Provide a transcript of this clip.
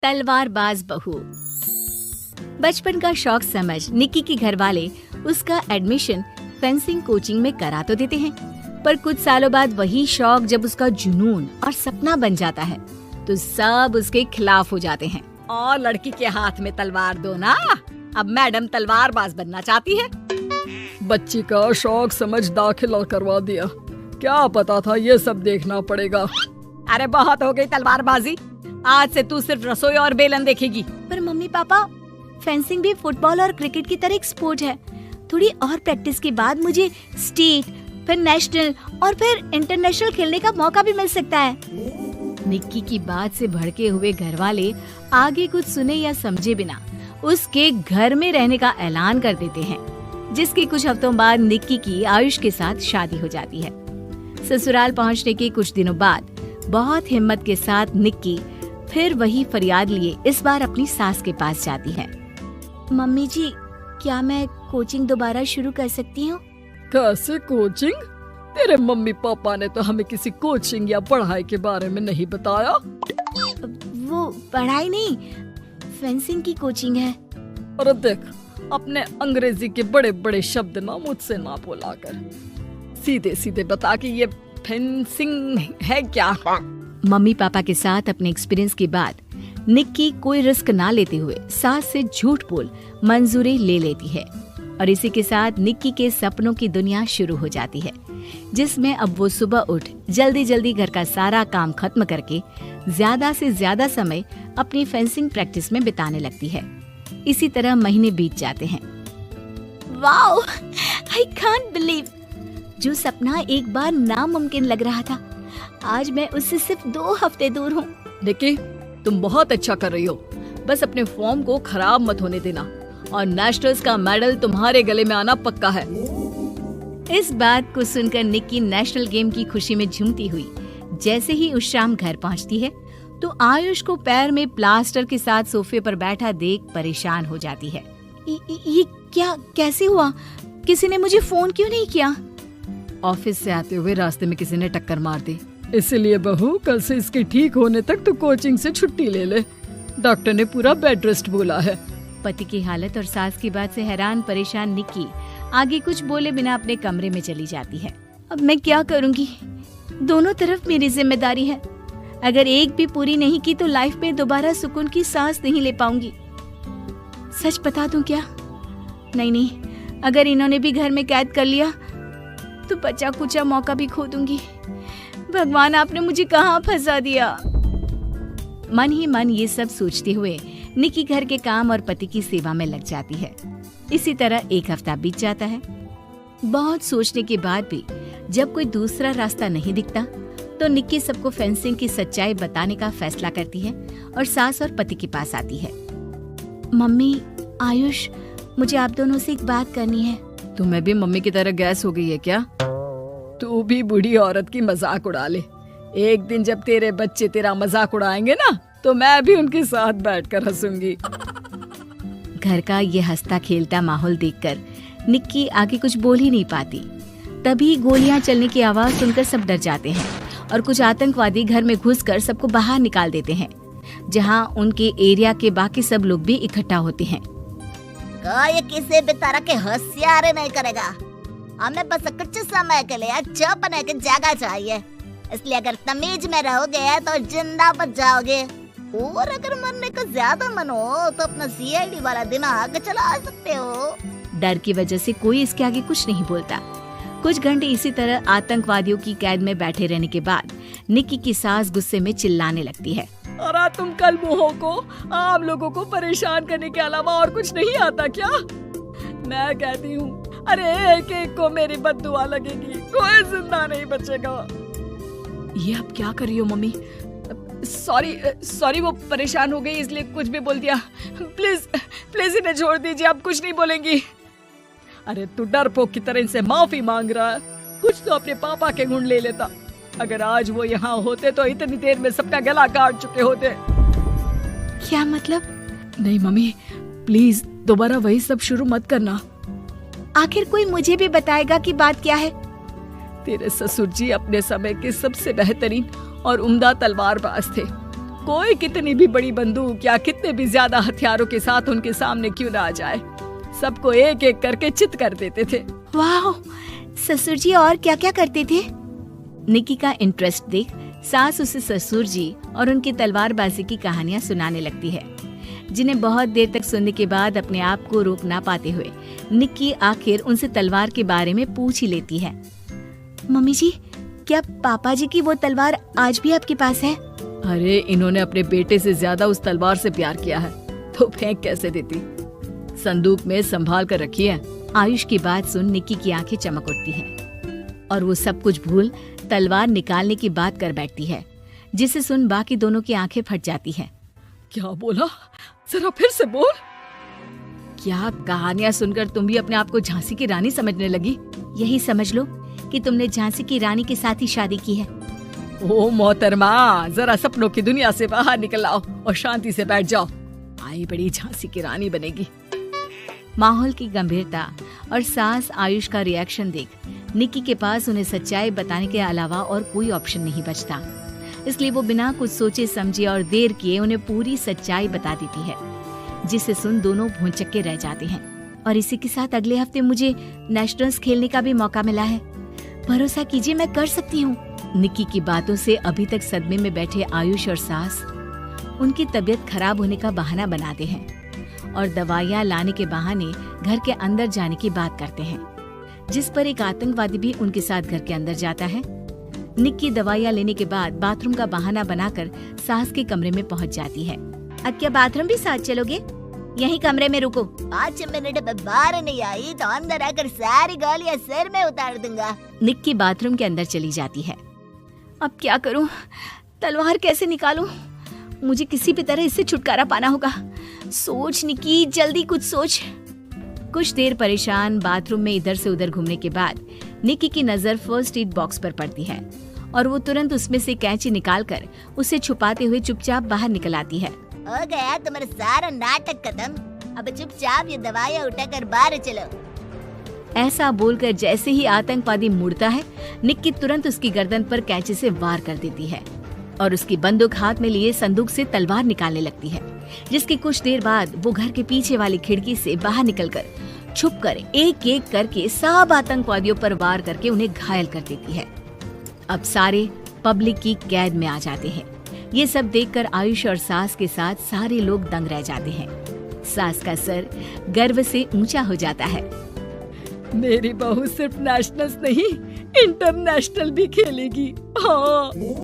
तलवारबाज बहू। बचपन का शौक समझ निक्की के घर वाले उसका एडमिशन फेंसिंग कोचिंग में करा तो देते हैं, पर कुछ सालों बाद वही शौक जब उसका जुनून और सपना बन जाता है तो सब उसके खिलाफ हो जाते हैं। और लड़की के हाथ में तलवार दो ना, अब मैडम तलवारबाज बनना चाहती है। बच्ची का शौक समझ दाखिला करवा दिया, क्या पता था ये सब देखना पड़ेगा। अरे बहुत हो गई तलवारबाजी, आज से तू सिर्फ रसोई और बेलन देखेगी। पर मम्मी पापा, फेंसिंग भी फुटबॉल और क्रिकेट की तरह एक स्पोर्ट है। थोड़ी और प्रैक्टिस के बाद मुझे स्टेट, फिर नेशनल और फिर इंटरनेशनल खेलने का मौका भी मिल सकता है। निक्की की बात से भड़के हुए घर वाले आगे कुछ सुने या समझे बिना उसके घर में रहने का ऐलान कर देते हैं, जिसके कुछ हफ्तों बाद निक्की की आयुष के साथ शादी हो जाती है। ससुराल पहुंचने के कुछ दिनों बाद बहुत हिम्मत के साथ निक्की फिर वही फरियाद लिए इस बार अपनी सास के पास जाती है। मम्मी जी, क्या मैं कोचिंग दोबारा शुरू कर सकती हूँ? कैसे कोचिंग? तेरे मम्मी पापा ने तो हमें किसी कोचिंग या पढ़ाई के बारे में नहीं बताया। वो पढ़ाई नहीं, फेंसिंग की कोचिंग है। अरे देख, अपने अंग्रेजी के बड़े बड़े शब्द ना मुझसे ना बोला कर, सीधे सीधे बता कि ये फेंसिंग है क्या। मम्मी पापा के साथ अपने एक्सपीरियंस के बाद निक्की कोई रिस्क ना लेते हुए सास से झूठ बोल मंजूरी ले लेती है और इसी के साथ निक्की के सपनों की दुनिया शुरू हो जाती है, जिसमें अब वो सुबह उठ जल्दी जल्दी घर का सारा काम खत्म करके ज्यादा से ज्यादा समय अपनी फेंसिंग प्रैक्टिस में बिताने लगती है। इसी तरह महीने बीत जाते हैं। वाओ, आई कांट बिलीव, जो सपना एक बार नामुमकिन लग रहा था, आज मैं उससे सिर्फ 2 हफ्ते दूर हूँ। निक्की, तुम बहुत अच्छा कर रही हो, बस अपने फॉर्म को खराब मत होने देना और नेशनल्स का मेडल तुम्हारे गले में आना पक्का है। इस बात को सुनकर निक्की नेशनल गेम की खुशी में झूमती हुई जैसे ही उस शाम घर पहुंचती है तो आयुष को पैर में प्लास्टर के साथ सोफे पर बैठा देख परेशान हो जाती है। ये क्या, कैसे हुआ? किसी ने मुझे फोन क्यों नहीं किया? ऑफिस से आते हुए रास्ते में किसी ने टक्कर मार दी, इसलिए बहू कल से इसके ठीक होने तक तो कोचिंग से छुट्टी ले ले, डॉक्टर ने पूरा बेड रेस्ट बोला है। पति की हालत और सास की बात से हैरान परेशान निक्की आगे कुछ बोले बिना अपने कमरे में चली जाती है। अब मैं क्या करूंगी? दोनों तरफ मेरी जिम्मेदारी है, अगर एक भी पूरी नहीं की तो लाइफ में दोबारा सुकून की सांस नहीं ले पाऊंगी। सच बता दूं क्या? नहीं, अगर इन्होंने भी घर में कैद कर लिया तो बचा कुचा मौका भी खो दूंगी। भगवान, आपने मुझे कहाँ फंसा दिया? मन ही मन ये सब सोचते हुए निक्की घर के काम और पति की सेवा में लग जाती है। इसी तरह 1 हफ्ता बीत जाता है। बहुत सोचने के बाद भी जब कोई दूसरा रास्ता नहीं दिखता तो निक्की सबको फेंसिंग की सच्चाई बताने का फैसला करती है और सास और पति के पास आती है। मम्मी, आयुष, मुझे आप दोनों से एक बात करनी है। तुम्हें भी मम्मी की तरह गैस हो गई है क्या? तू भी बूढ़ी औरत की मजाक उड़ा ले। एक दिन जब तेरे बच्चे तेरा मजाक उड़ाएंगे ना तो मैं भी उनके साथ बैठकर हंसूंगी। घर का ये हंसता खेलता माहौल देखकर निक्की आगे कुछ बोल ही नहीं पाती। तभी गोलियां चलने की आवाज सुनकर सब डर जाते हैं और कुछ आतंकवादी घर में घुसकर सबको बाहर निकाल देते हैं, जहां उनके एरिया के बाकी सब लोग भी इकट्ठा होते हैं। ये किसी भी तरह के होशियारी नहीं करेगा, हमें बस कुछ समय के लिए चुप होने की जगह चाहिए, इसलिए अगर तमीज में रहोगे तो जिंदा बच जाओगे, और अगर मरने का ज्यादा मन हो तो अपना सीआईडी वाला दिमाग चला सकते हो। डर की वजह से कोई इसके आगे कुछ नहीं बोलता। कुछ घंटे इसी तरह आतंकवादियों की कैद में बैठे रहने के बाद निक्की की सास गुस्से में चिल्लाने लगती है। अरे तुम कल मुँहों को आम लोगों को परेशान करने के अलावा और कुछ नहीं आता क्या? मैं कहती हूँ, अरे एक एक को मेरी बद्दुआ लगेगी, कोई जिंदा नहीं बचेगा। ये अब क्या कर रही हो मम्मी? सॉरी, वो परेशान हो गई इसलिए कुछ भी बोल दिया। प्लीज इन्हें छोड़ दीजिए, अब कुछ नहीं बोलेंगी। अरे तू डरपोक की तरह इनसे माफी मांग रहा है, कुछ तो अपने पापा के गुण ले लेता। अगर आज वो यहाँ होते तो इतनी देर में सबका गला काट चुके होते। क्या मतलब? नहीं मम्मी, प्लीज दोबारा वही सब शुरू मत करना। आखिर कोई मुझे भी बताएगा कि बात क्या है? तेरे ससुर जी अपने समय के सबसे बेहतरीन और उम्दा तलवारबाज थे। कोई कितनी भी बड़ी बंदूक या कितने भी ज्यादा हथियारों के साथ उनके सामने क्यों ना आ जाए, सबको एक एक करके चित कर देते थे। वाह, ससुर जी और क्या क्या करते थे? निक्की का इंटरेस्ट देख सास उसे ससुर जी और उनकी तलवारबाजी की कहानियां सुनाने लगती है, जिन्हें बहुत देर तक सुनने के बाद अपने आप को रोक ना पाते हुए निक्की आखिर उनसे तलवार के बारे में पूछ ही लेती है। मम्मी जी, क्या पापा जी की वो तलवार आज भी आपके पास है? अरे इन्होंने अपने बेटे से ज्यादा उस तलवार से प्यार किया है तो फेंक कैसे देती, संदूक में संभाल कर रखी है। आयुष की बात सुन निक्की की आंखें चमक उठती हैं और वो सब कुछ भूल तलवार निकालने की बात कर बैठती है, जिसे सुन बाकी दोनों की आंखें फट जाती हैं। क्या बोला, जरा फिर से बोल। क्या कहानियां सुनकर तुम भी अपने आप को झांसी की रानी समझने लगी? यही समझ लो कि तुमने झांसी की रानी के साथ ही शादी की है। ओ मोहतरमा, जरा सपनों की दुनिया से बाहर निकल आओ और शांति से बैठ जाओ, आई बड़ी झांसी की रानी बनेगी। माहौल की गंभीरता और सास आयुष का रिएक्शन देख निक्की के पास उन्हें सच्चाई बताने के अलावा और कोई ऑप्शन नहीं बचता, इसलिए वो बिना कुछ सोचे समझे और देर किए उन्हें पूरी सच्चाई बता देती है, जिसे सुन दोनों भौंचक्के रह जाते हैं। और इसी के साथ अगले हफ्ते मुझे नेशनल्स खेलने का भी मौका मिला है, भरोसा कीजिए मैं कर सकती हूँ। निक्की की बातों से अभी तक सदमे में बैठे आयुष और सास उनकी तबीयत खराब होने का बहाना बनाते हैं और दवाइयाँ लाने के बहाने घर के अंदर जाने की बात करते हैं, जिस पर एक आतंकवादी भी उनके साथ घर के अंदर जाता है। निक्की दवाइयाँ लेने के बाद बाथरूम का बहाना बनाकर सास के कमरे में पहुंच जाती है। अब क्या बाथरूम भी साथ चलोगे? यही कमरे में रुको। 5 मिनट में बाहर नहीं आई तो अंदर आकर सारी गालियाँ सिर में उतार दूंगा। निक्की बाथरूम के अंदर चली जाती है। अब क्या करूं? तलवार कैसे निकालूं? मुझे किसी भी तरह इससे छुटकारा पाना होगा। सोच निक्की, जल्दी कुछ सोच। कुछ देर परेशान बाथरूम में इधर से उधर घूमने के बाद निक्की की नजर फर्स्ट एड बॉक्स पर पड़ती है और वो तुरंत उसमें से कैंची निकालकर उसे छुपाते हुए चुपचाप बाहर निकल आती है। हो गया तुम्हारा सारा नाटक खत्म, अब चुपचाप ये दवाइयाँ उठाकर बाहर चलो। ऐसा बोलकर जैसे ही आतंकवादी मुड़ता है, निक्की तुरंत उसकी गर्दन पर कैंची से वार कर देती है और उसकी बंदूक हाथ में लिए संदूक से तलवार निकालने लगती है, जिसकी कुछ देर बाद वो घर के पीछे वाली खिड़की से बाहर निकलकर छुपकर एक एक करके सब आतंकवादियों पर वार करके उन्हें घायल कर देती है। अब सारे पब्लिक की कैद में आ जाते हैं। ये सब देखकर आयुष और सास के साथ सारे लोग दंग रह जाते हैं। सास का सर गर्व से ऊंचा हो जाता है। मेरी बहू सिर्फ नेशनल्स नहीं, इंटरनेशनल भी खेलेगी। हाँ।